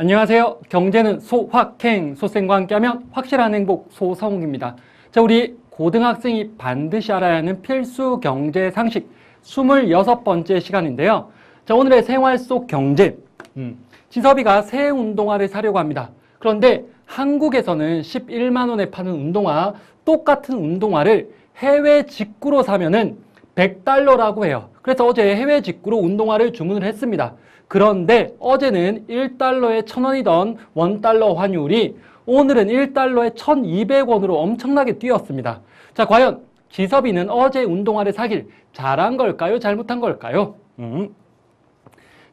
안녕하세요. 경제는 소확행, 소쌤과 함께하면 확실한 행복, 소성욱입니다. 자, 우리 고등학생이 반드시 알아야 하는 필수 경제 상식 26번째 시간인데요. 자, 오늘의 생활 속 경제. 지섭이가 새 운동화를 사려고 합니다. 그런데 한국에서는 11만 원에 파는 운동화, 똑같은 운동화를 해외 직구로 사면은 100달러라고 해요. 그래서 어제 해외 직구로 운동화를 주문을 했습니다. 그런데 어제는 1달러에 1000원이던 원달러 환율이 오늘은 1달러에 1200원으로 엄청나게 뛰었습니다. 자, 과연 지섭이는 어제 운동화를 사길 잘한 걸까요? 잘못한 걸까요?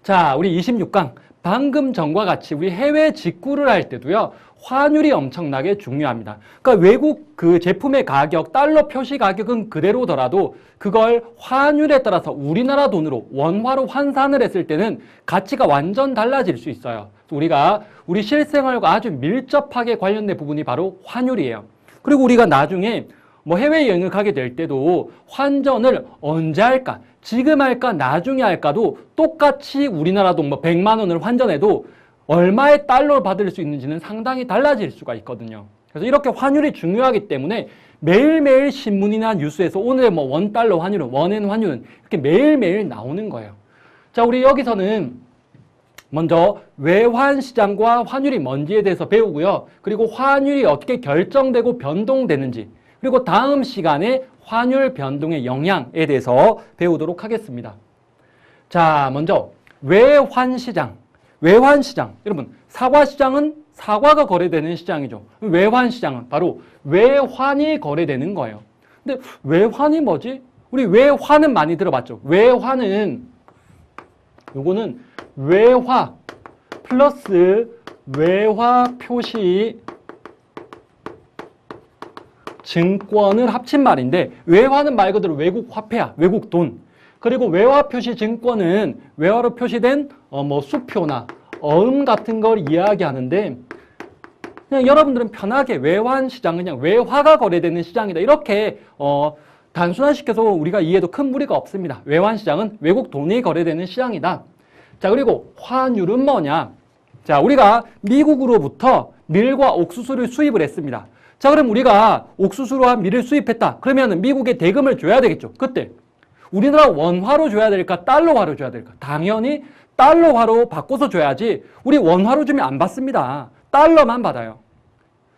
자, 우리 26강. 방금 전과 같이 우리 해외 직구를 할 때도요, 환율이 엄청나게 중요합니다. 그러니까 외국 그 제품의 가격, 달러 표시 가격은 그대로더라도 그걸 환율에 따라서 우리나라 돈으로 원화로 환산을 했을 때는 가치가 완전 달라질 수 있어요. 우리가 우리 실생활과 아주 밀접하게 관련된 부분이 바로 환율이에요. 그리고 우리가 나중에 뭐 해외여행을 가게 될 때도 환전을 언제 할까? 지금 할까? 나중에 할까도 똑같이 우리나라 돈 뭐 100만 원을 환전해도 얼마의 달러를 받을 수 있는지는 상당히 달라질 수가 있거든요. 그래서 이렇게 환율이 중요하기 때문에 매일매일 신문이나 뉴스에서 오늘의 뭐 원달러 환율은, 원엔 환율은 이렇게 매일매일 나오는 거예요. 자, 우리 여기서는 먼저 외환시장과 환율이 뭔지에 대해서 배우고요. 그리고 환율이 어떻게 결정되고 변동되는지, 그리고 다음 시간에 환율 변동의 영향에 대해서 배우도록 하겠습니다. 자, 먼저 외환시장. 외환시장. 여러분, 사과시장은 사과가 거래되는 시장이죠. 외환시장은 바로 외환이 거래되는 거예요. 근데 외환이 뭐지? 우리 외환은 많이 들어봤죠. 외환은 요거는 외화 플러스 외화 표시 증권을 합친 말인데, 외화는 말 그대로 외국 화폐야, 외국 돈. 그리고 외화 표시 증권은 외화로 표시된 뭐 수표나 어음 같은 걸 이야기하는데, 그냥 여러분들은 편하게 외환 시장, 그냥 외화가 거래되는 시장이다, 이렇게 단순화시켜서 우리가 이해해도 큰 무리가 없습니다. 외환 시장은 외국 돈이 거래되는 시장이다. 자, 그리고 환율은 뭐냐? 자, 우리가 미국으로부터 밀과 옥수수를 수입을 했습니다. 자, 그럼 우리가 옥수수로 한 밀을 수입했다. 그러면 미국에 대금을 줘야 되겠죠. 그때 우리나라 원화로 줘야 될까? 달러화로 줘야 될까? 당연히 달러화로 바꿔서 줘야지 우리 원화로 주면 안 받습니다. 달러만 받아요.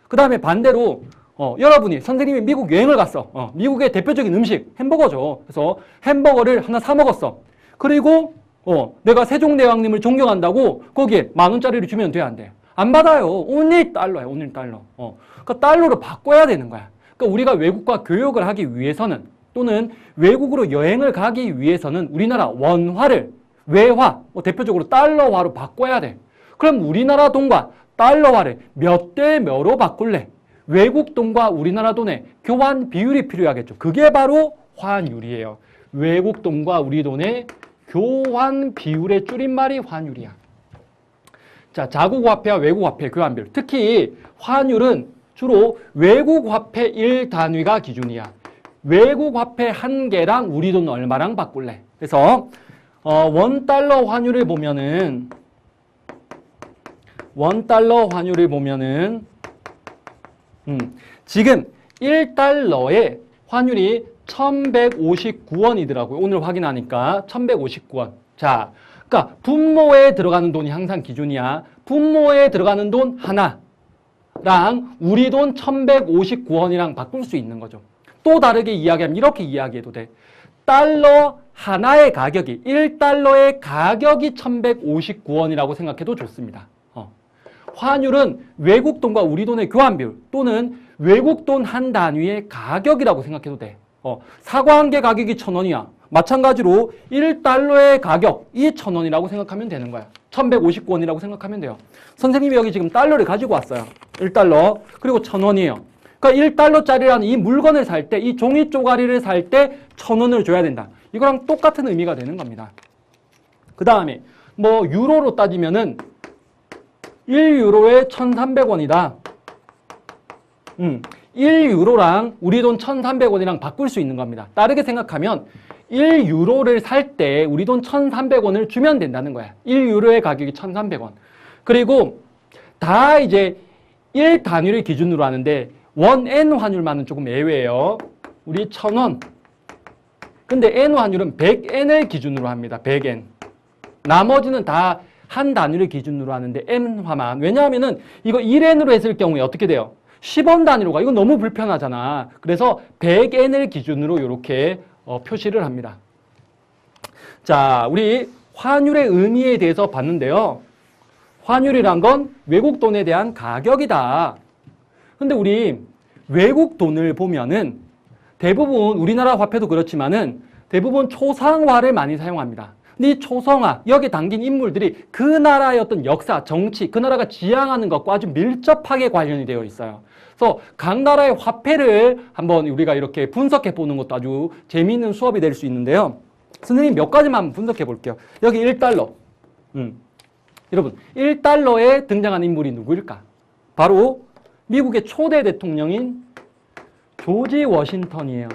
그 다음에 반대로 여러분이, 선생님이 미국 여행을 갔어. 미국의 대표적인 음식 햄버거죠. 그래서 햄버거를 하나 사 먹었어. 그리고 내가 세종대왕님을 존경한다고 거기에 10,000원짜리를 주면 돼, 안 돼? 안 받아요. 오늘 달러야, 오늘 달러. 그러니까 달러로 바꿔야 되는 거야. 그러니까 우리가 외국과 교역을 하기 위해서는, 또는 외국으로 여행을 가기 위해서는 우리나라 원화를 외화, 대표적으로 달러화로 바꿔야 돼. 그럼 우리나라 돈과 달러화를 몇 대 몇으로 바꿀래? 외국 돈과 우리나라 돈의 교환 비율이 필요하겠죠. 그게 바로 환율이에요. 외국 돈과 우리 돈의 교환 비율의 줄임말이 환율이야. 자, 자국 화폐와 외국 화폐 교환 비율. 특히 환율은 주로 외국 화폐 1단위가 기준이야. 외국 화폐 1개랑 우리 돈 얼마랑 바꿀래? 그래서 원달러 환율을 보면은, 지금 1달러의 환율이 1159원이더라고요. 오늘 확인하니까 1159원. 자, 그러니까 분모에 들어가는 돈이 항상 기준이야. 분모에 들어가는 돈 하나랑 우리 돈 1159원이랑 바꿀 수 있는 거죠. 또 다르게 이야기하면 이렇게 이야기해도 돼. 달러 하나의 가격이, 1달러의 가격이 1159원이라고 생각해도 좋습니다. 환율은 외국 돈과 우리 돈의 교환 비율, 또는 외국 돈 한 단위의 가격이라고 생각해도 돼. 사과 한 개 가격이 1,000원이야. 마찬가지로 1달러의 가격이 1,000원이라고 생각하면 되는 거야. 1159원이라고 생각하면 돼요. 선생님이 여기 지금 달러를 가지고 왔어요. 1달러. 그리고 1,000원이에요. 그러니까 1달러짜리라는 이 물건을 살 때, 이 종이 쪼가리를 살 때 1,000원을 줘야 된다. 이거랑 똑같은 의미가 되는 겁니다. 그 다음에 뭐 유로로 따지면은 1유로에 1,300원이다. 1유로랑 우리 돈 1,300원이랑 바꿀 수 있는 겁니다. 다르게 생각하면 1유로를 살 때 우리 돈 1,300원을 주면 된다는 거야. 1유로의 가격이 1,300원. 그리고 다 이제 1단위를 기준으로 하는데 원N 환율만은 조금 예외예요. 우리 1000원. 근데 N 환율은 100N을 기준으로 합니다. 100N. 나머지는 다 한 단위를 기준으로 하는데 N화만. 왜냐하면은 이거 1N으로 했을 경우에 어떻게 돼요? 10원 단위로 가. 이거 너무 불편하잖아. 그래서 100N을 기준으로 이렇게 표시를 합니다. 자, 우리 환율의 의미에 대해서 봤는데요. 환율이란 건 외국 돈에 대한 가격이다. 근데 우리 외국 돈을 보면은 대부분 우리나라 화폐도 그렇지만은 대부분 초상화를 많이 사용합니다. 근데 이 초상화, 여기에 담긴 인물들이 그 나라의 어떤 역사, 정치, 그 나라가 지향하는 것과 아주 밀접하게 관련이 되어 있어요. 그래서 각 나라의 화폐를 한번 우리가 이렇게 분석해 보는 것도 아주 재미있는 수업이 될 수 있는데요. 선생님 몇 가지만 분석해 볼게요. 여기 1달러. 여러분, 1달러에 등장한 인물이 누구일까? 바로 미국의 초대 대통령인 조지 워싱턴이에요.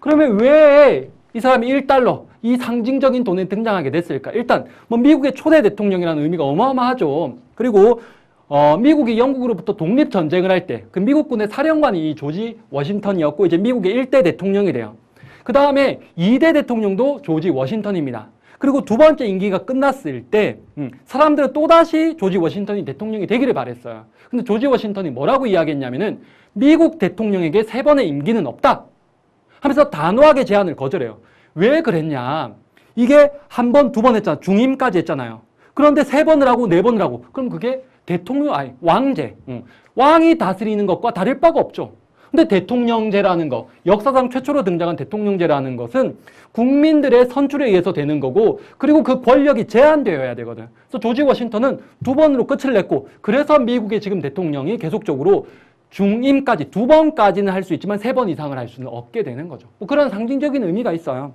그러면 왜 이 사람이 1달러, 이 상징적인 돈에 등장하게 됐을까? 일단 뭐 미국의 초대 대통령이라는 의미가 어마어마하죠. 그리고 미국이 영국으로부터 독립전쟁을 할 때 그 미국군의 사령관이 이 조지 워싱턴이었고 이제 미국의 1대 대통령이 돼요. 그 다음에 2대 대통령도 조지 워싱턴입니다. 그리고 두 번째 임기가 끝났을 때 사람들은 또다시 조지 워싱턴이 대통령이 되기를 바랬어요. 근데 조지 워싱턴이 뭐라고 이야기했냐면은 미국 대통령에게 3번의 임기는 없다 하면서 단호하게 제안을 거절해요. 왜 그랬냐? 이게 1번, 2번 했잖아. 중임까지 했잖아요. 그런데 3번을 하고 4번을 하고 그럼 그게 대통령, 아니 왕제, 왕이 다스리는 것과 다를 바가 없죠. 근데 대통령제라는 거, 역사상 최초로 등장한 대통령제라는 것은 국민들의 선출에 의해서 되는 거고 그리고 그 권력이 제한되어야 되거든. 그래서 조지 워싱턴은 2번으로 끝을 냈고 그래서 미국의 지금 대통령이 계속적으로 중임까지 2번까지는 할 수 있지만 3번 이상을 할 수는 없게 되는 거죠. 뭐 그런 상징적인 의미가 있어요.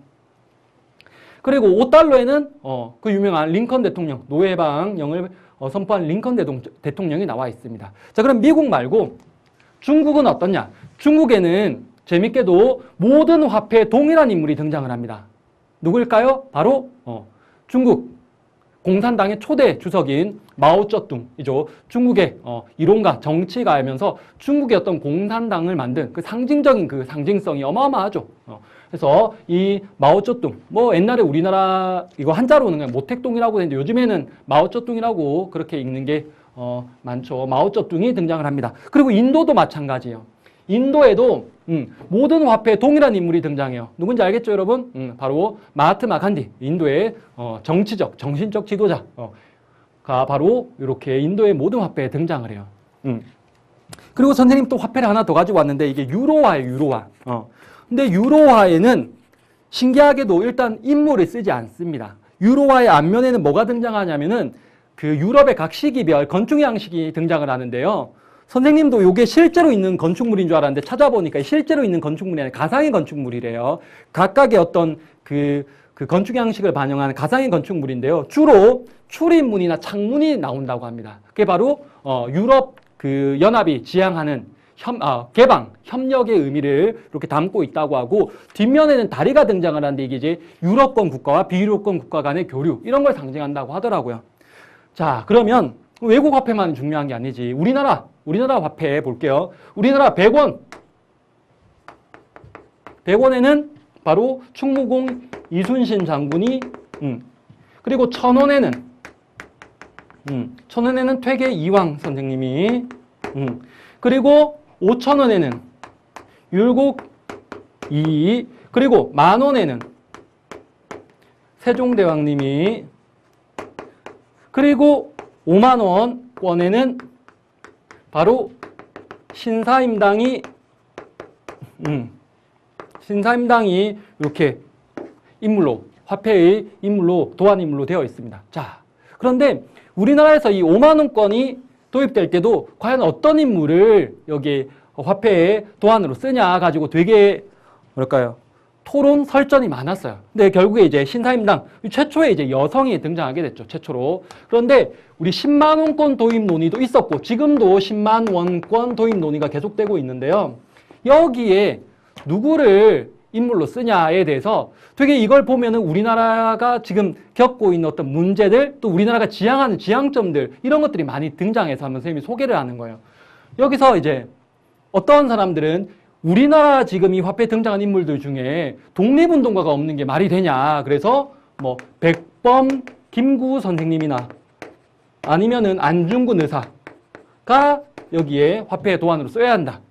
그리고 5달러에는 그 유명한 링컨 대통령, 노예방령을 선포한 링컨 대통령이 나와 있습니다. 자, 그럼 미국 말고 중국은 어떠냐? 중국에는 재밌게도 모든 화폐에 동일한 인물이 등장을 합니다. 누구일까요? 바로 중국 공산당의 초대 주석인 마오쩌둥이죠. 중국의 이론가, 정치가이면서 중국의 어떤 공산당을 만든 그 상징적인 그 상징성이 어마어마하죠. 그래서 이 마오쩌둥, 뭐 옛날에 우리나라 이거 한자로는 그냥 모택동이라고 했는데 요즘에는 마오쩌둥이라고 그렇게 읽는 게 많죠. 마오쩌둥이 등장을 합니다. 그리고 인도도 마찬가지예요. 인도에도 모든 화폐에 동일한 인물이 등장해요. 누군지 알겠죠, 여러분? 바로 마하트마 간디, 인도의 정치적, 정신적 지도자가 바로 이렇게 인도의 모든 화폐에 등장을 해요. 그리고 선생님 또 화폐를 하나 더 가지고 왔는데 이게 유로화예요, 유로화. 근데 유로화에는 신기하게도 일단 인물을 쓰지 않습니다. 유로화의 앞면에는 뭐가 등장하냐면은 그 유럽의 각 시기별 건축 양식이 등장을 하는데요. 선생님도 이게 실제로 있는 건축물인 줄 알았는데 찾아보니까 실제로 있는 건축물이 아니라 가상의 건축물이래요. 각각의 어떤 그 건축 양식을 반영하는 가상의 건축물인데요. 주로 출입문이나 창문이 나온다고 합니다. 그게 바로 유럽 그 연합이 지향하는 개방, 협력의 의미를 이렇게 담고 있다고 하고 뒷면에는 다리가 등장을 하는데 이게 이제 유럽권 국가와 비유럽권 국가 간의 교류 이런 걸 상징한다고 하더라고요. 자, 그러면 외국 화폐만 중요한 게 아니지. 우리나라 화폐 볼게요. 우리나라 100원. 100원에는 바로 충무공 이순신 장군이 그리고 1000원에는 1000원에는 퇴계 이황 선생님이 그리고 5000원에는 율곡 이 그리고 10,000원에는 세종대왕님이 그리고 50,000원권에는 바로 신사임당이 이렇게 인물로 화폐의 인물로 도안 인물로 되어 있습니다. 자, 그런데 우리나라에서 이 50,000원권이 도입될 때도 과연 어떤 인물을 여기 화폐의 도안으로 쓰냐 가지고 되게 뭐랄까요? 토론 설전이 많았어요. 근데 결국에 이제 신사임당 최초에 이제 여성이 등장하게 됐죠. 최초로. 그런데 우리 10만 원권 도입 논의도 있었고 지금도 10만 원권 도입 논의가 계속되고 있는데요. 여기에 누구를 인물로 쓰냐에 대해서 되게 이걸 보면은 우리나라가 지금 겪고 있는 어떤 문제들, 또 우리나라가 지향하는 지향점들, 이런 것들이 많이 등장해서 한번 선생님이 소개를 하는 거예요. 여기서 이제 어떤 사람들은 우리나라 지금 이 화폐에 등장한 인물들 중에 독립운동가가 없는 게 말이 되냐. 그래서 뭐 백범 김구 선생님이나 아니면은 안중근 의사가 여기에 화폐 도안으로 써야 한다.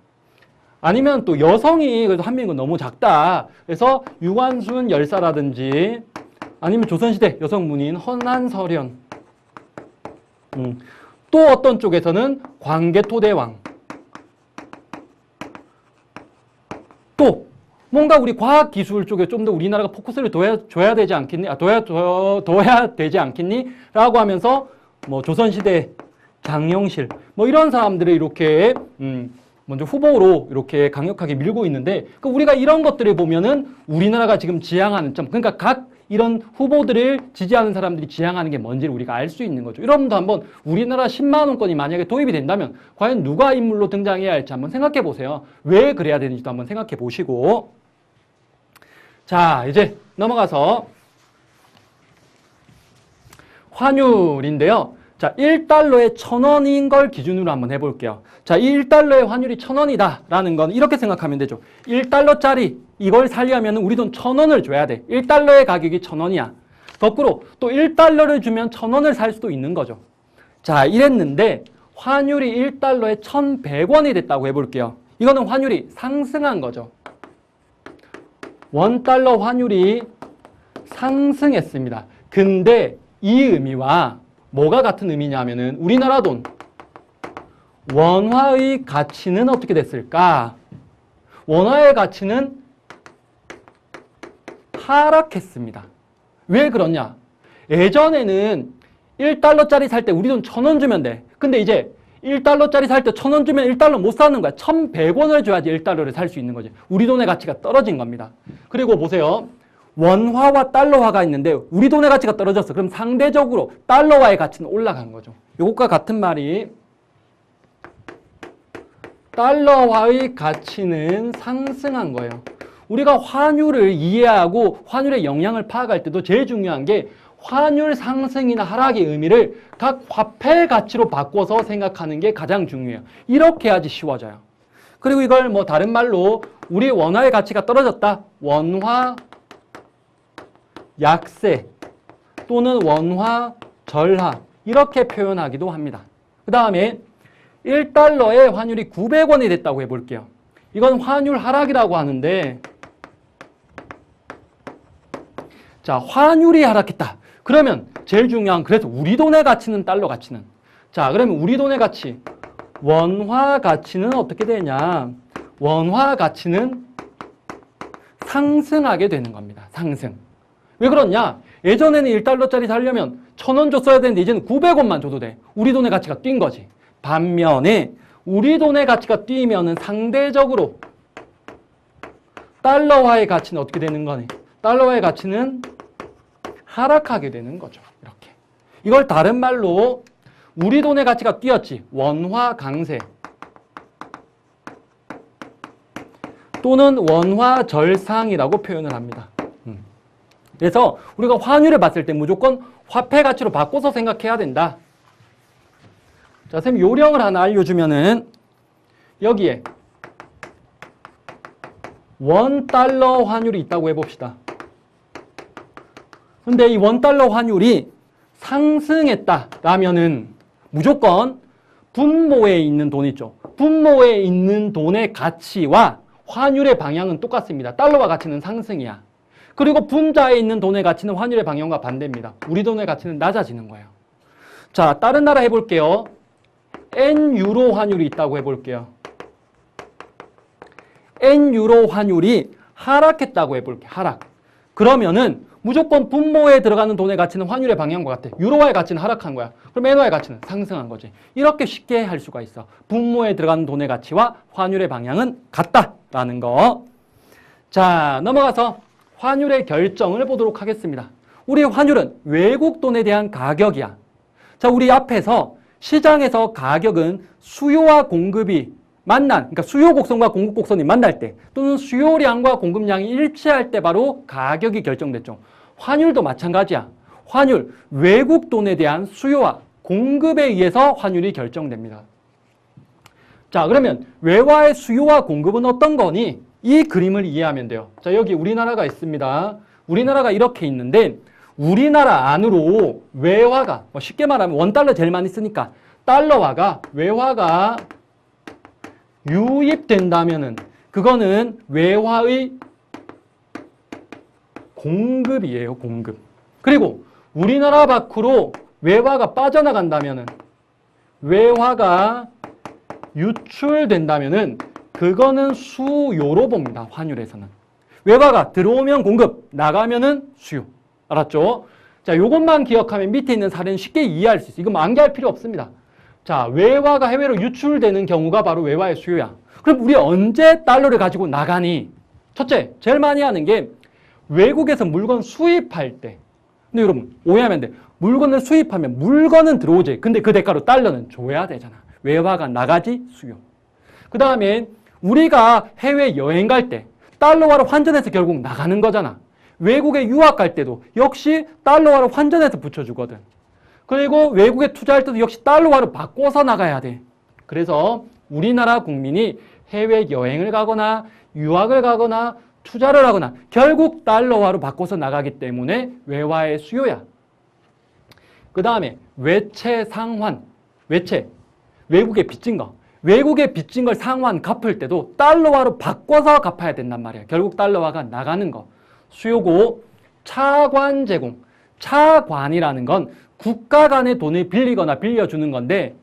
아니면 또 여성이 그래도 한 명은 너무 작다. 그래서 유관순 열사라든지 아니면 조선시대 여성문인 헌안서련. 또 어떤 쪽에서는 광개토대왕. 또 뭔가 우리 과학기술 쪽에 좀 더 우리나라가 포커스를 둬야 되지 않겠니? 둬야 되지 않겠니? 라고 하면서 뭐 조선시대 장영실 뭐 이런 사람들을 이렇게 먼저 후보로 이렇게 강력하게 밀고 있는데, 그 우리가 이런 것들을 보면은 우리나라가 지금 지향하는 점, 그러니까 각 이런 후보들을 지지하는 사람들이 지향하는 게 뭔지를 우리가 알 수 있는 거죠. 여러분도 한번 우리나라 10만 원권이 만약에 도입이 된다면 과연 누가 인물로 등장해야 할지 한번 생각해 보세요. 왜 그래야 되는지도 한번 생각해 보시고. 자, 이제 넘어가서 환율인데요. 자, 1달러에 1,000원인 걸 기준으로 한번 해볼게요. 자, 이 1달러의 환율이 1,000원이다라는 건 이렇게 생각하면 되죠. 1달러짜리 이걸 살려면 우리 돈 1,000원을 줘야 돼. 1달러의 가격이 1,000원이야. 거꾸로 또 1달러를 주면 1,000원을 살 수도 있는 거죠. 자, 이랬는데 환율이 1달러에 1,100원이 됐다고 해볼게요. 이거는 환율이 상승한 거죠. 원달러 환율이 상승했습니다. 근데 이 의미와 뭐가 같은 의미냐면은 우리나라 돈 원화의 가치는 어떻게 됐을까? 원화의 가치는 하락했습니다. 왜 그러냐? 예전에는 1달러짜리 살 때 우리 돈 1,000원 주면 돼. 근데 이제 1달러짜리 살 때 1,000원 주면 1달러 못 사는 거야. 1,100원을 줘야지 1달러를 살 수 있는 거지. 우리 돈의 가치가 떨어진 겁니다. 그리고 보세요. 원화와 달러화가 있는데 우리 돈의 가치가 떨어졌어. 그럼 상대적으로 달러화의 가치는 올라간 거죠. 이것과 같은 말이 달러화의 가치는 상승한 거예요. 우리가 환율을 이해하고 환율의 영향을 파악할 때도 제일 중요한 게 환율 상승이나 하락의 의미를 각 화폐 가치로 바꿔서 생각하는 게 가장 중요해요. 이렇게 해야지 쉬워져요. 그리고 이걸 뭐 다른 말로 우리 원화의 가치가 떨어졌다. 원화 약세 또는 원화 절하 이렇게 표현하기도 합니다. 그 다음에 1달러의 환율이 900원이 됐다고 해볼게요. 이건 환율 하락이라고 하는데, 자, 환율이 하락했다. 그러면 제일 중요한, 그래서 우리 돈의 가치는 달러 가치는, 자, 그러면 우리 돈의 가치 원화 가치는 어떻게 되냐? 원화 가치는 상승하게 되는 겁니다. 상승. 왜 그러냐? 예전에는 1달러짜리 살려면 1,000원 줬어야 되는데 이제는 900원만 줘도 돼. 우리 돈의 가치가 뛴 거지. 반면에 우리 돈의 가치가 뛰면은 상대적으로 달러화의 가치는 어떻게 되는 거니? 달러화의 가치는 하락하게 되는 거죠. 이렇게. 이걸 다른 말로 우리 돈의 가치가 뛰었지. 원화 강세 또는 원화 절상이라고 표현을 합니다. 그래서 우리가 환율을 봤을 때 무조건 화폐 가치로 바꿔서 생각해야 된다. 자, 선생님 요령을 하나 알려주면은 여기에 원달러 환율이 있다고 해봅시다. 근데 이 원달러 환율이 상승했다라면은 무조건 분모에 있는 돈 있죠. 분모에 있는 돈의 가치와 환율의 방향은 똑같습니다. 달러와 가치는 상승이야. 그리고 분자에 있는 돈의 가치는 환율의 방향과 반대입니다. 우리 돈의 가치는 낮아지는 거예요. 자, 다른 나라 해볼게요. N유로 환율이 있다고 해볼게요. N유로 환율이 하락했다고 해볼게요. 하락. 그러면은 무조건 분모에 들어가는 돈의 가치는 환율의 방향과 같아. 유로화의 가치는 하락한 거야. 그럼 엔화의 가치는 상승한 거지. 이렇게 쉽게 할 수가 있어. 분모에 들어가는 돈의 가치와 환율의 방향은 같다라는 거. 자, 넘어가서 환율의 결정을 보도록 하겠습니다. 우리 환율은 외국 돈에 대한 가격이야. 자, 우리 앞에서 시장에서 가격은 수요와 공급이 그러니까 수요 곡선과 공급 곡선이 만날 때 또는 수요량과 공급량이 일치할 때 바로 가격이 결정됐죠. 환율도 마찬가지야. 환율, 외국 돈에 대한 수요와 공급에 의해서 환율이 결정됩니다. 자, 그러면 외화의 수요와 공급은 어떤 거니? 이 그림을 이해하면 돼요. 자, 여기 우리나라가 있습니다. 우리나라가 이렇게 있는데 우리나라 안으로 외화가 쉽게 말하면 원달러 제일 많이 쓰니까 달러화가 외화가 유입된다면은 그거는 외화의 공급이에요, 공급. 그리고 우리나라 밖으로 외화가 빠져나간다면은 외화가 유출된다면은 그거는 수요로 봅니다, 환율에서는. 외화가 들어오면 공급, 나가면은 수요. 알았죠? 자, 요것만 기억하면 밑에 있는 사례는 쉽게 이해할 수 있어요. 이거 암기할 필요 없습니다. 자, 외화가 해외로 유출되는 경우가 바로 외화의 수요야. 그럼 우리 언제 달러를 가지고 나가니? 첫째, 제일 많이 하는 게 외국에서 물건 수입할 때. 근데 여러분, 오해하면 안 돼. 물건을 수입하면 물건은 들어오지. 근데 그 대가로 달러는 줘야 되잖아. 외화가 나가지, 수요. 그 다음에 우리가 해외 여행 갈 때 달러화로 환전해서 결국 나가는 거잖아. 외국에 유학 갈 때도 역시 달러화로 환전해서 붙여주거든. 그리고 외국에 투자할 때도 역시 달러화로 바꿔서 나가야 돼. 그래서 우리나라 국민이 해외 여행을 가거나 유학을 가거나 투자를 하거나 결국 달러화로 바꿔서 나가기 때문에 외화의 수요야. 그 다음에 외채 상환. 외채. 외국에 빚진 거. 외국에 빚진 걸 상환 갚을 때도 달러화로 바꿔서 갚아야 된단 말이야. 결국 달러화가 나가는 거. 수요고 차관 제공. 차관이라는 건 국가 간의 돈을 빌리거나 빌려주는 건데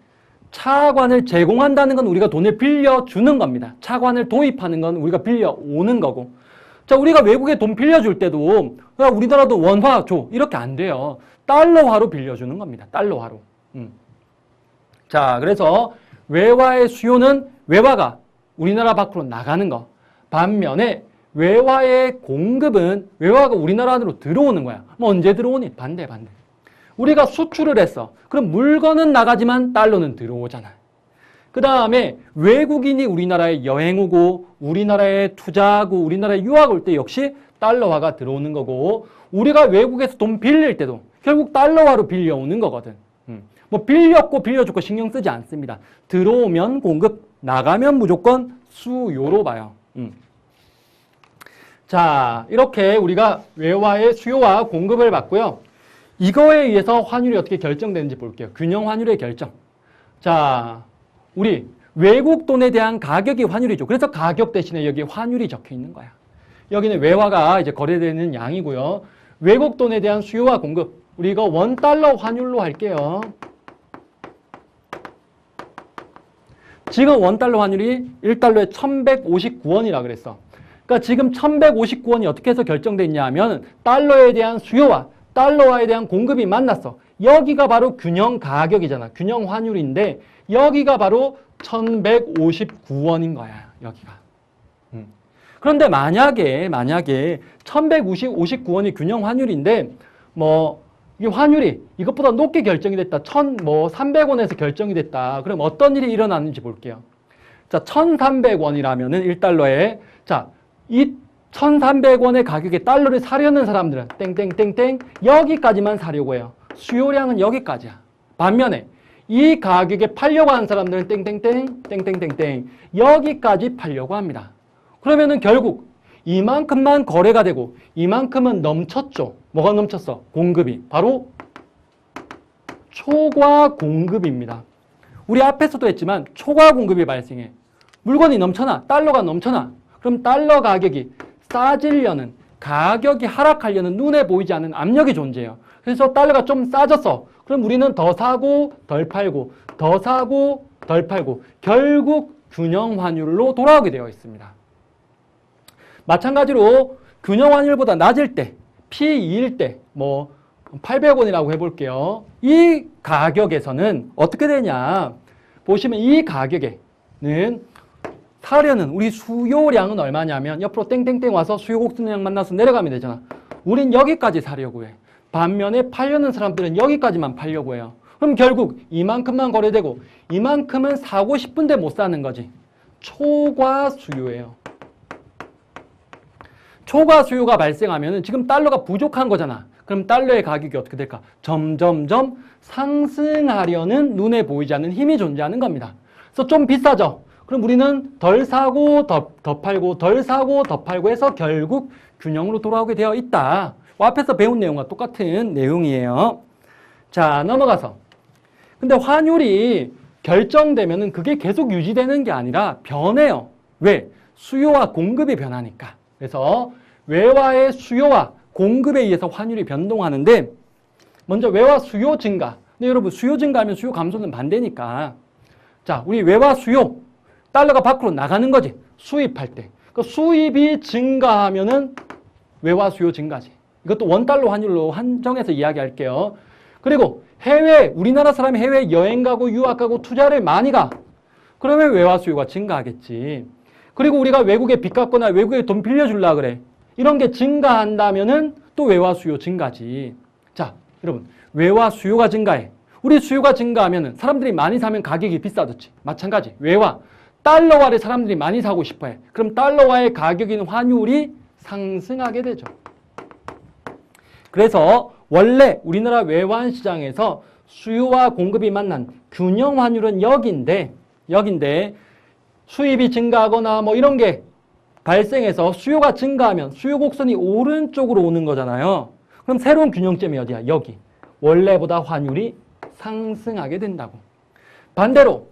차관을 제공한다는 건 우리가 돈을 빌려주는 겁니다. 차관을 도입하는 건 우리가 빌려오는 거고. 자, 우리가 외국에 돈 빌려줄 때도 우리나라도 원화 줘. 이렇게 안 돼요. 달러화로 빌려주는 겁니다. 달러화로. 자, 그래서 외화의 수요는 외화가 우리나라 밖으로 나가는 거. 반면에 외화의 공급은 외화가 우리나라 안으로 들어오는 거야. 뭐 언제 들어오니? 반대. 우리가 수출을 했어. 그럼 물건은 나가지만 달러는 들어오잖아. 그 다음에 외국인이 우리나라에 여행 오고 우리나라에 투자하고 우리나라에 유학 올 때 역시 달러화가 들어오는 거고 우리가 외국에서 돈 빌릴 때도 결국 달러화로 빌려오는 거거든. 뭐 빌렸고 빌려줬고 신경 쓰지 않습니다. 들어오면 공급, 나가면 무조건 수요로 봐요. 자, 이렇게 우리가 외화의 수요와 공급을 봤고요. 이거에 의해서 환율이 어떻게 결정되는지 볼게요. 균형 환율의 결정. 자, 우리 외국 돈에 대한 가격이 환율이죠. 그래서 가격 대신에 여기 환율이 적혀 있는 거야. 여기는 외화가 이제 거래되는 양이고요. 외국 돈에 대한 수요와 공급. 우리 이거 원달러 환율로 할게요. 지금 원달러 환율이 1달러에 1159원이라 그랬어. 그러니까 지금 1159원이 어떻게 해서 결정돼 있냐 하면 달러에 대한 수요와 달러화에 대한 공급이 만났어. 여기가 바로 균형 가격이잖아. 균형 환율인데 여기가 바로 1159원인 거야. 여기가. 그런데 만약에 1159원이 균형 환율인데 이 환율이 이것보다 높게 결정이 됐다. 300원에서 결정이 됐다. 그럼 어떤 일이 일어나는지 볼게요. 자, 1300원이라면은 1달러에 자, 이 1300원의 가격에 달러를 사려는 사람들은 땡땡땡땡 여기까지만 사려고 해요. 수요량은 여기까지야. 반면에 이 가격에 팔려고 하는 사람들은 땡땡땡 땡땡땡땡 여기까지 팔려고 합니다. 그러면은 결국 이만큼만 거래가 되고 이만큼은 넘쳤죠. 뭐가 넘쳤어? 공급이. 바로 초과 공급입니다. 우리 앞에서도 했지만 초과 공급이 발생해. 물건이 넘쳐나, 달러가 넘쳐나. 그럼 달러 가격이 싸지려는, 가격이 하락하려는 눈에 보이지 않는 압력이 존재해요. 그래서 달러가 좀 싸졌어. 그럼 우리는 더 사고 덜 팔고 더 사고 덜 팔고 결국 균형 환율로 돌아오게 되어 있습니다. 마찬가지로 균형 환율보다 낮을 때, P2일 때 800원이라고 해볼게요. 이 가격에서는 어떻게 되냐. 보시면 이 가격에는 사려는 우리 수요량은 얼마냐면 옆으로 땡땡땡 와서 수요 곡선량 만나서 내려가면 되잖아. 우린 여기까지 사려고 해. 반면에 팔려는 사람들은 여기까지만 팔려고 해요. 그럼 결국 이만큼만 거래되고 이만큼은 사고 싶은데 못 사는 거지. 초과 수요예요. 초과 수요가 발생하면 지금 달러가 부족한 거잖아. 그럼 달러의 가격이 어떻게 될까? 점점점 상승하려는 눈에 보이지 않는 힘이 존재하는 겁니다. 그래서 좀 비싸죠? 그럼 우리는 덜 사고 더 팔고 덜 사고 더 팔고 해서 결국 균형으로 돌아오게 되어 있다. 앞에서 배운 내용과 똑같은 내용이에요. 자, 넘어가서. 근데 환율이 결정되면은 그게 계속 유지되는 게 아니라 변해요. 왜? 수요와 공급이 변하니까. 그래서 외화의 수요와 공급에 의해서 환율이 변동하는데 먼저 외화 수요 증가. 근데 여러분 수요 증가하면 수요 감소는 반대니까. 자, 우리 외화 수요. 달러가 밖으로 나가는 거지. 수입할 때. 그 수입이 증가하면은 외화 수요 증가지. 이것도 원달러 환율로 한정해서 이야기할게요. 그리고 우리나라 사람이 해외 여행 가고 유학 가고 투자를 많이 가. 그러면 외화 수요가 증가하겠지. 그리고 우리가 외국에 빚 갚거나 외국에 돈 빌려주려고 그래. 이런 게 증가한다면은 또 외화 수요 증가지. 자, 여러분. 외화 수요가 증가해. 우리 수요가 증가하면은 사람들이 많이 사면 가격이 비싸졌지. 마찬가지. 외화. 달러화를 사람들이 많이 사고 싶어 해. 그럼 달러화의 가격인 환율이 상승하게 되죠. 그래서 원래 우리나라 외환 시장에서 수요와 공급이 만난 균형 환율은 여기인데 수입이 증가하거나 뭐 이런 게 발생해서 수요가 증가하면 수요 곡선이 오른쪽으로 오는 거잖아요. 그럼 새로운 균형점이 어디야? 여기. 원래보다 환율이 상승하게 된다고. 반대로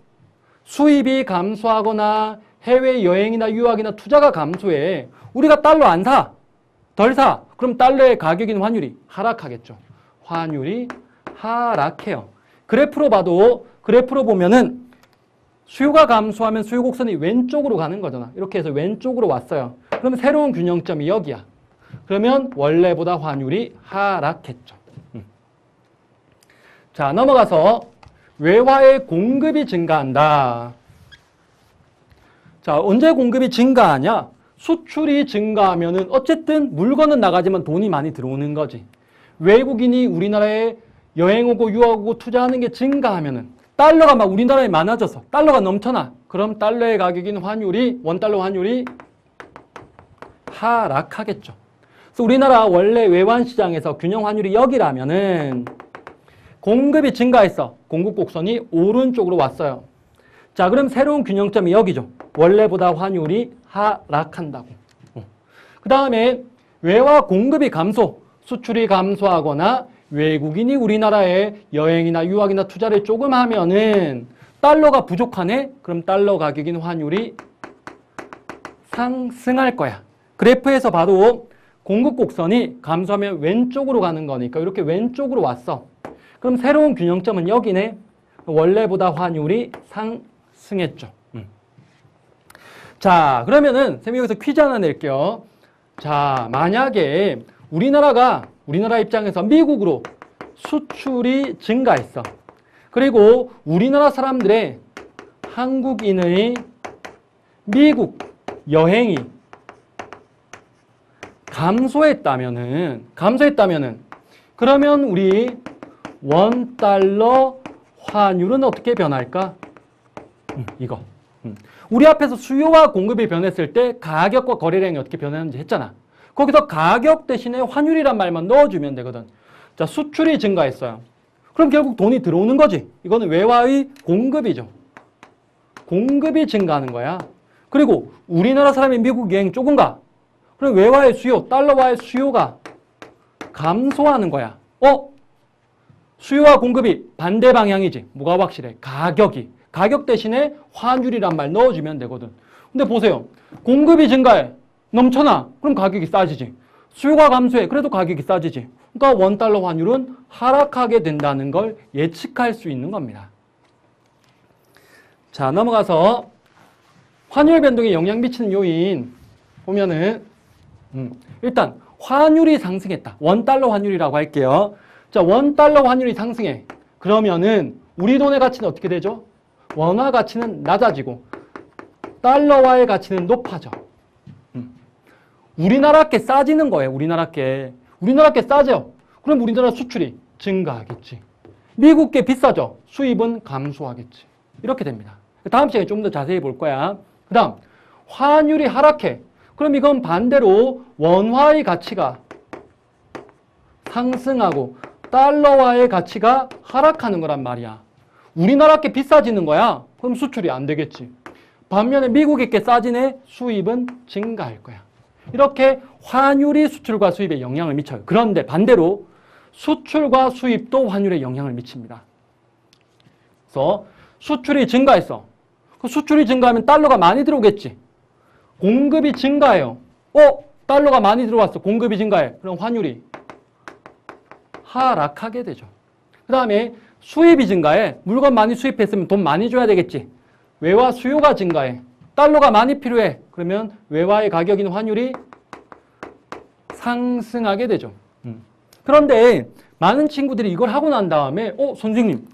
수입이 감소하거나 해외여행이나 유학이나 투자가 감소해. 우리가 달러 안 사. 덜 사. 그럼 달러의 가격인 환율이 하락하겠죠. 환율이 하락해요. 그래프로 보면은 수요가 감소하면 수요 곡선이 왼쪽으로 가는 거잖아. 이렇게 해서 왼쪽으로 왔어요. 그러면 새로운 균형점이 여기야. 그러면 원래보다 환율이 하락했죠. 자, 넘어가서 외화의 공급이 증가한다. 자, 언제 공급이 증가하냐? 수출이 증가하면은 어쨌든 물건은 나가지만 돈이 많이 들어오는 거지. 외국인이 우리나라에 여행 오고 유학 오고 투자하는 게 증가하면은 달러가 막 우리나라에 많아져서 달러가 넘쳐나. 그럼 달러의 가격인 원달러 환율이 하락하겠죠. 그래서 우리나라 원래 외환 시장에서 균형 환율이 여기라면은 공급이 증가했어. 공급 곡선이 오른쪽으로 왔어요. 자, 그럼 새로운 균형점이 여기죠. 원래보다 환율이 하락한다고. 그 다음에 외화 공급이 감소, 수출이 감소하거나 외국인이 우리나라에 여행이나 유학이나 투자를 조금 하면은 달러가 부족하네? 그럼 달러 가격인 환율이 상승할 거야. 그래프에서 봐도 공급 곡선이 감소하면 왼쪽으로 가는 거니까 이렇게 왼쪽으로 왔어. 그럼 새로운 균형점은 여기네. 원래보다 환율이 상승했죠. 자, 그러면은 쌤이 여기서 퀴즈 하나 낼게요. 자, 만약에 우리나라 입장에서 미국으로 수출이 증가했어. 그리고 우리나라 사람들의 한국인의 미국 여행이 감소했다면은 그러면 우리 원달러 환율은 어떻게 변할까? 이거. 우리 앞에서 수요와 공급이 변했을 때 가격과 거래량이 어떻게 변하는지 했잖아. 거기서 가격 대신에 환율이란 말만 넣어주면 되거든. 자, 수출이 증가했어요. 그럼 결국 돈이 들어오는 거지. 이거는 외화의 공급이죠. 공급이 증가하는 거야. 그리고 우리나라 사람이 미국 여행 조금 가. 그럼 외화의 수요, 달러화의 수요가 감소하는 거야. 수요와 공급이 반대 방향이지. 뭐가 확실해? 가격 대신에 환율이란 말 넣어주면 되거든. 근데 보세요. 공급이 증가해. 넘쳐나. 그럼 가격이 싸지지. 수요가 감소해. 그래도 가격이 싸지지. 그러니까 원달러 환율은 하락하게 된다는 걸 예측할 수 있는 겁니다. 자, 넘어가서 환율 변동에 영향 미치는 요인 보면은 일단 환율이 상승했다. 원달러 환율이라고 할게요. 자, 원달러 환율이 상승해. 그러면은 우리 돈의 가치는 어떻게 되죠? 원화 가치는 낮아지고 달러화의 가치는 높아져. 우리나라께 싸지는 거예요. 우리나라께 싸져. 그럼 우리나라 수출이 증가하겠지. 미국께 비싸죠. 수입은 감소하겠지. 이렇게 됩니다. 다음 시간에 좀 더 자세히 볼 거야. 그 다음 환율이 하락해. 그럼 이건 반대로 원화의 가치가 상승하고 달러화의 가치가 하락하는 거란 말이야. 우리나라께 비싸지는 거야. 그럼 수출이 안 되겠지. 반면에 미국에게 싸지네. 수입은 증가할 거야. 이렇게 환율이 수출과 수입에 영향을 미쳐요. 그런데 반대로 수출과 수입도 환율에 영향을 미칩니다. 그래서 수출이 증가했어. 그 수출이 증가하면 달러가 많이 들어오겠지. 공급이 증가해요. 달러가 많이 들어왔어. 공급이 증가해. 그럼 환율이 하락하게 되죠. 그 다음에 수입이 증가해. 물건 많이 수입했으면 돈 많이 줘야 되겠지. 외화 수요가 증가해. 달러가 많이 필요해. 그러면 외화의 가격인 환율이 상승하게 되죠. 그런데 많은 친구들이 이걸 하고 난 다음에 선생님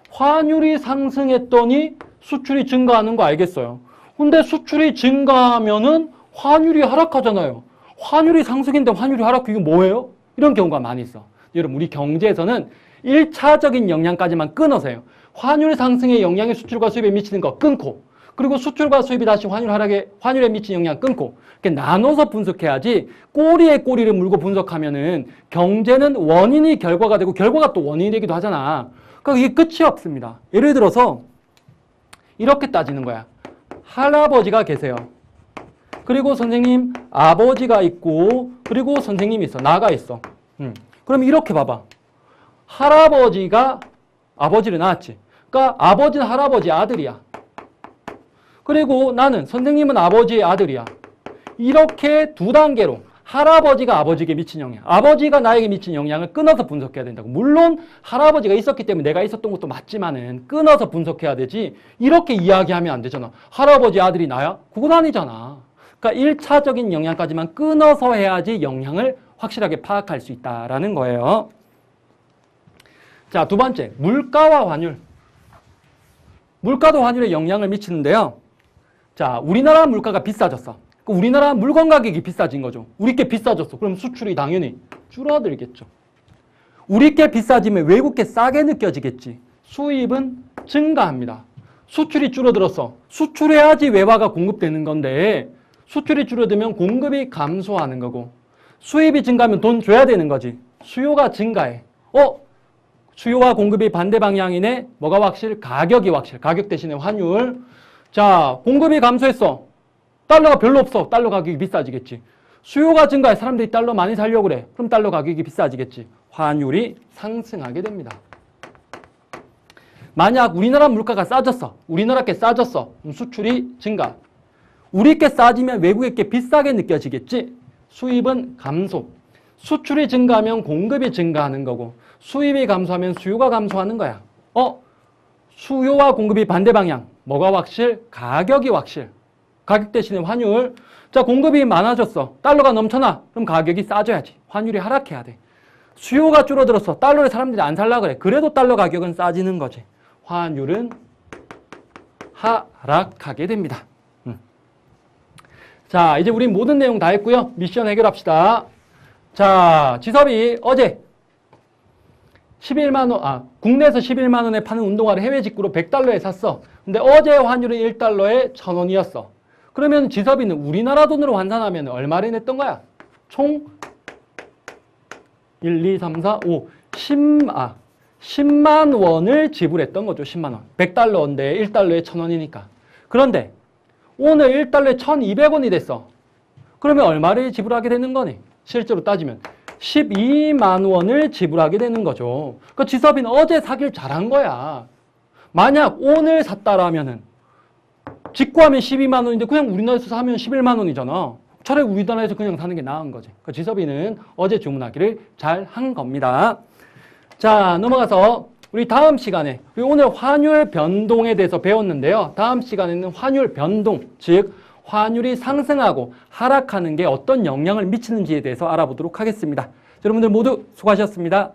환율이 상승했더니 수출이 증가하는 거 알겠어요. 근데 수출이 증가하면은 환율이 하락하잖아요. 환율이 상승인데 환율이 하락해. 이거 뭐예요? 이런 경우가 많이 있어. 여러분 우리 경제에서는 1차적인 영향까지만 끊어서 해요. 환율 상승의 영향이 수출과 수입에 미치는 거 끊고, 그리고 수출과 수입이 다시 환율 하락에 환율에 미치는 영향 끊고, 이렇게 나눠서 분석해야지 꼬리에 꼬리를 물고 분석하면은 경제는 원인이 결과가 되고 결과가 또 원인이 되기도 하잖아. 그러니까 이게 끝이 없습니다. 예를 들어서 이렇게 따지는 거야. 할아버지가 계세요. 그리고 선생님 아버지가 있고, 그리고 선생님이 있어. 나가 있어. 그럼 이렇게 봐봐. 할아버지가 아버지를 낳았지. 그러니까 아버지는 할아버지 아들이야. 그리고 나는 선생님은 아버지의 아들이야. 이렇게 두 단계로 할아버지가 아버지에게 미친 영향, 아버지가 나에게 미친 영향을 끊어서 분석해야 된다고. 물론 할아버지가 있었기 때문에 내가 있었던 것도 맞지만은 끊어서 분석해야 되지 이렇게 이야기하면 안 되잖아. 할아버지 아들이 나야? 그건 아니잖아. 그러니까 1차적인 영향까지만 끊어서 해야지 영향을 확실하게 파악할 수 있다라는 거예요. 자, 두 번째, 물가와 환율. 물가도 환율에 영향을 미치는데요. 자, 우리나라 물가가 비싸졌어. 우리나라 물건 가격이 비싸진 거죠. 우리께 비싸졌어. 그럼 수출이 당연히 줄어들겠죠. 우리께 비싸지면 외국께 싸게 느껴지겠지. 수입은 증가합니다. 수출이 줄어들었어. 수출해야지 외화가 공급되는 건데 수출이 줄어들면 공급이 감소하는 거고, 수입이 증가하면 돈 줘야 되는 거지. 수요가 증가해. 수요와 공급이 반대 방향이네. 뭐가 확실? 가격이 확실. 가격 대신에 환율. 자, 공급이 감소했어. 달러가 별로 없어. 달러 가격이 비싸지겠지. 수요가 증가해. 사람들이 달러 많이 살려고 그래. 그럼 달러 가격이 비싸지겠지. 환율이 상승하게 됩니다. 만약 우리나라 물가가 싸졌어. 우리나라께 싸졌어. 그럼 수출이 증가. 우리께 싸지면 외국에게 비싸게 느껴지겠지. 수입은 감소. 수출이 증가하면 공급이 증가하는 거고, 수입이 감소하면 수요가 감소하는 거야. 수요와 공급이 반대 방향. 뭐가 확실? 가격이 확실. 가격 대신에 환율. 자, 공급이 많아졌어. 달러가 넘쳐나. 그럼 가격이 싸져야지. 환율이 하락해야 돼. 수요가 줄어들었어. 달러를 사람들이 안 살라 그래. 그래도 달러 가격은 싸지는 거지. 환율은 하락하게 됩니다. 자, 이제 우리 모든 내용 다 했고요. 미션 해결합시다. 자, 지섭이 어제 11만 원, 국내에서 11만 원에 파는 운동화를 해외 직구로 100달러에 샀어. 근데 어제 환율은 1달러에 1000원이었어. 그러면 지섭이는 우리나라 돈으로 환산하면 얼마를 냈던 거야? 총 1, 2, 3, 4, 5, 10만 원을 지불했던 거죠. 10만 원. 100달러인데 1달러에 1000원이니까. 그런데 오늘 1달러에 1200원이 됐어. 그러면 얼마를 지불하게 되는 거니? 실제로 따지면 12만 원을 지불하게 되는 거죠. 그러니까 지섭이는 어제 사길 잘한 거야. 만약 오늘 샀다라면은 직구하면 12만 원인데 그냥 우리나라에서 사면 11만 원이잖아. 차라리 우리나라에서 그냥 사는 게 나은 거지. 그러니까 지섭이는 어제 주문하기를 잘 한 겁니다. 자, 넘어가서 우리 다음 시간에, 우리 오늘 환율 변동에 대해서 배웠는데요. 다음 시간에는 환율 변동, 즉 환율이 상승하고 하락하는 게 어떤 영향을 미치는지에 대해서 알아보도록 하겠습니다. 여러분들 모두 수고하셨습니다.